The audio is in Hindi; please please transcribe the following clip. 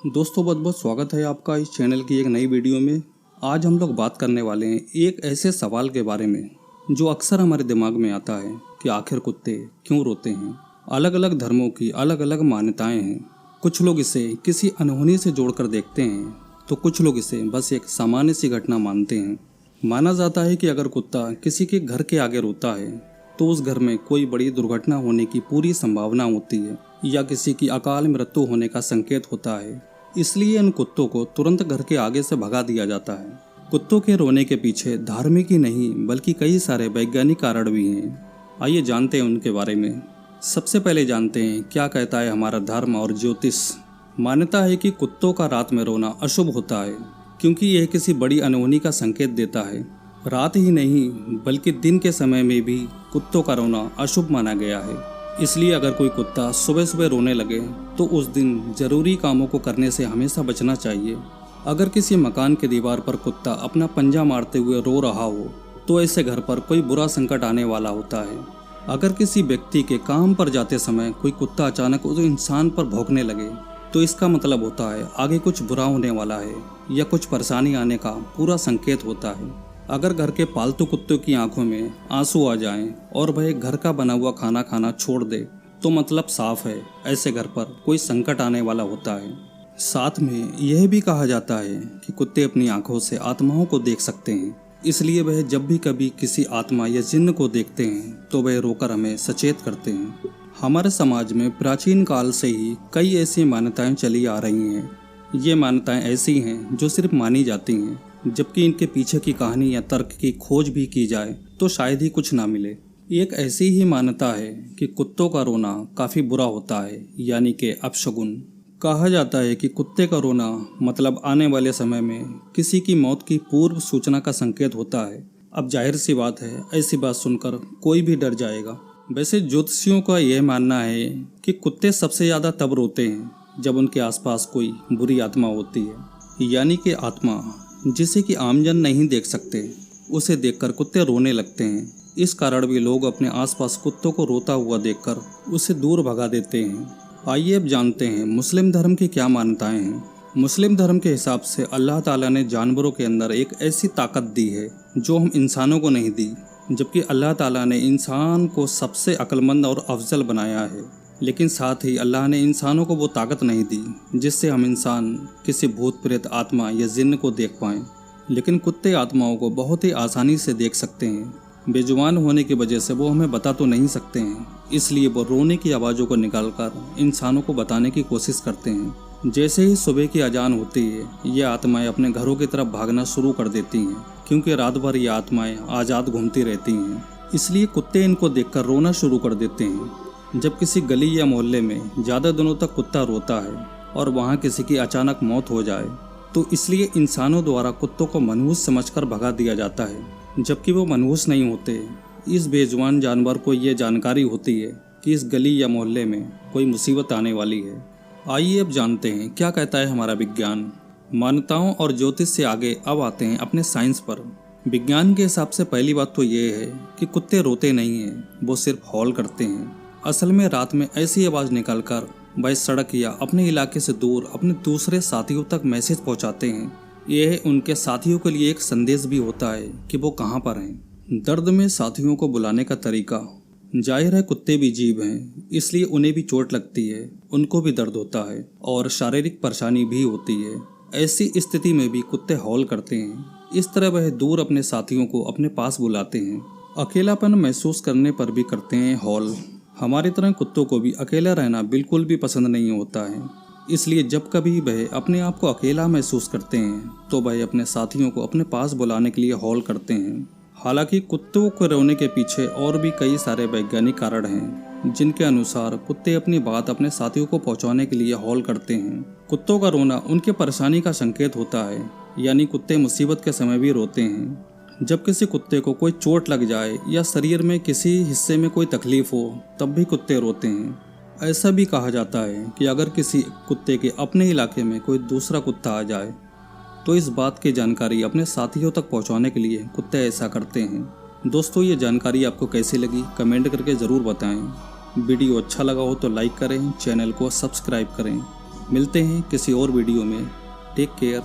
दोस्तों बहुत बहुत स्वागत है आपका इस चैनल की एक नई वीडियो में। आज हम लोग बात करने वाले हैं एक ऐसे सवाल के बारे में जो अक्सर हमारे दिमाग में आता है कि आखिर कुत्ते क्यों रोते हैं। अलग अलग धर्मों की अलग अलग मान्यताएं हैं। कुछ लोग इसे किसी अनहोनी से जोड़कर देखते हैं तो कुछ लोग इसे बस एक सामान्य सी घटना मानते हैं। माना जाता है कि अगर कुत्ता किसी के घर के आगे रोता है तो उस घर में कोई बड़ी दुर्घटना होने की पूरी संभावना होती है या किसी की अकाल मृत्यु होने का संकेत होता है। इसलिए इन कुत्तों को तुरंत घर के आगे से भगा दिया जाता है। कुत्तों के रोने के पीछे धार्मिक ही नहीं बल्कि कई सारे वैज्ञानिक कारण भी हैं। आइए जानते हैं उनके बारे में। सबसे पहले जानते हैं क्या कहता है हमारा धर्म और ज्योतिष। मान्यता है कि कुत्तों का रात में रोना अशुभ होता है क्योंकि यह किसी बड़ी अनहोनी का संकेत देता है। रात ही नहीं बल्कि दिन के समय में भी कुत्तों का रोना अशुभ माना गया है। इसलिए अगर कोई कुत्ता सुबह सुबह रोने लगे तो उस दिन जरूरी कामों को करने से हमेशा बचना चाहिए। अगर किसी मकान के दीवार पर कुत्ता अपना पंजा मारते हुए रो रहा हो तो ऐसे घर पर कोई बुरा संकट आने वाला होता है। अगर किसी व्यक्ति के काम पर जाते समय कोई कुत्ता अचानक उस इंसान पर भौंकने लगे तो इसका मतलब होता है आगे कुछ बुरा होने वाला है या कुछ परेशानी आने का पूरा संकेत होता है। अगर घर के पालतू कुत्तों की आंखों में आंसू आ जाएं और वह घर का बना हुआ खाना खाना छोड़ दे तो मतलब साफ है ऐसे घर पर कोई संकट आने वाला होता है। साथ में यह भी कहा जाता है कि कुत्ते अपनी आंखों से आत्माओं को देख सकते हैं। इसलिए वह जब भी कभी किसी आत्मा या जिन्न को देखते हैं तो वह रोकर हमें सचेत करते हैं। हमारे समाज में प्राचीन काल से ही कई ऐसी मान्यताएं चली आ रही हैं। ये मान्यताएं ऐसी हैं जो सिर्फ मानी जाती हैं, जबकि इनके पीछे की कहानी या तर्क की खोज भी की जाए तो शायद ही कुछ ना मिले। एक ऐसी ही मान्यता है कि कुत्तों का रोना काफी बुरा होता है, यानी कि अपशगुन। कहा जाता है कि कुत्ते का रोना मतलब आने वाले समय में किसी की मौत की पूर्व सूचना का संकेत होता है। अब जाहिर सी बात है ऐसी बात सुनकर कोई भी डर जाएगा। वैसे ज्योतिषियों का यह मानना है कि कुत्ते सबसे ज्यादा तब रोते हैं जब उनके आसपास कोई बुरी आत्मा होती है, यानी कि आत्मा जिसे कि आमजन नहीं देख सकते, उसे देखकर कुत्ते रोने लगते हैं। इस कारण भी लोग अपने आसपास कुत्तों को रोता हुआ देखकर उसे दूर भगा देते हैं। आइए अब जानते हैं मुस्लिम धर्म की क्या मान्यताएं हैं। मुस्लिम धर्म के हिसाब से अल्लाह ताला ने जानवरों के अंदर एक ऐसी ताकत दी है जो हम इंसानों को नहीं दी, जबकि अल्लाह ताला ने इंसान को सबसे अक्लमंद और अफजल बनाया है। लेकिन साथ ही अल्लाह ने इंसानों को वो ताकत नहीं दी जिससे हम इंसान किसी भूत प्रेत आत्मा या जिन्न को देख पाएं। लेकिन कुत्ते आत्माओं को बहुत ही आसानी से देख सकते हैं। बेजुबान होने की वजह से वो हमें बता तो नहीं सकते हैं, इसलिए वो रोने की आवाज़ों को निकालकर इंसानों को बताने की कोशिश करते हैं। जैसे ही सुबह की अजान होती है ये आत्माएं अपने घरों की तरफ भागना शुरू कर देती हैं, क्योंकि रात भर ये आत्माएं आज़ाद घूमती रहती हैं। इसलिए कुत्ते इनको देखकर रोना शुरू कर देते हैं। जब किसी गली या मोहल्ले में ज़्यादा दिनों तक कुत्ता रोता है और वहाँ किसी की अचानक मौत हो जाए तो इसलिए इंसानों द्वारा कुत्तों को मनहूस समझकर भगा दिया जाता है, जबकि वो मनहूस नहीं होते। इस बेजुबान जानवर को ये जानकारी होती है कि इस गली या मोहल्ले में कोई मुसीबत आने वाली है। आइए अब जानते हैं क्या कहता है हमारा विज्ञान। मान्यताओं और ज्योतिष से आगे अब आते हैं अपने साइंस पर। विज्ञान के हिसाब से पहली बात तो ये है कि कुत्ते रोते नहीं हैं, वो सिर्फ हॉल करते हैं। असल में रात में ऐसी आवाज़ निकालकर वह सड़क या अपने इलाके से दूर अपने दूसरे साथियों तक मैसेज पहुंचाते हैं। यह उनके साथियों के लिए एक संदेश भी होता है कि वो कहां पर हैं। दर्द में साथियों को बुलाने का तरीका, जाहिर है कुत्ते भी जीव हैं, इसलिए उन्हें भी चोट लगती है, उनको भी दर्द होता है और शारीरिक परेशानी भी होती है। ऐसी स्थिति में भी कुत्ते हॉल करते हैं। इस तरह वह दूर अपने साथियों को अपने पास बुलाते हैं। अकेलापन महसूस करने पर भी करते हैं हॉल। हमारी तरह कुत्तों को भी अकेला रहना बिल्कुल भी पसंद नहीं होता है, इसलिए जब कभी वह अपने आप को अकेला महसूस करते हैं तो वह अपने साथियों को अपने पास बुलाने के लिए हॉल करते हैं। हालांकि कुत्तों को रोने के पीछे और भी कई सारे वैज्ञानिक कारण हैं, जिनके अनुसार कुत्ते अपनी बात अपने साथियों को पहुंचाने के लिए हॉल करते हैं। कुत्तों का रोना उनके परेशानी का संकेत होता है, यानी कुत्ते मुसीबत के समय भी रोते हैं। जब किसी कुत्ते को कोई चोट लग जाए या शरीर में किसी हिस्से में कोई तकलीफ हो तब भी कुत्ते रोते हैं। ऐसा भी कहा जाता है कि अगर किसी कुत्ते के अपने इलाके में कोई दूसरा कुत्ता आ जाए तो इस बात की जानकारी अपने साथियों तक पहुंचाने के लिए कुत्ते ऐसा करते हैं। दोस्तों ये जानकारी आपको कैसी लगी कमेंट करके ज़रूर बताएं। वीडियो अच्छा लगा हो तो लाइक करें, चैनल को सब्सक्राइब करें। मिलते हैं किसी और वीडियो में। Take care.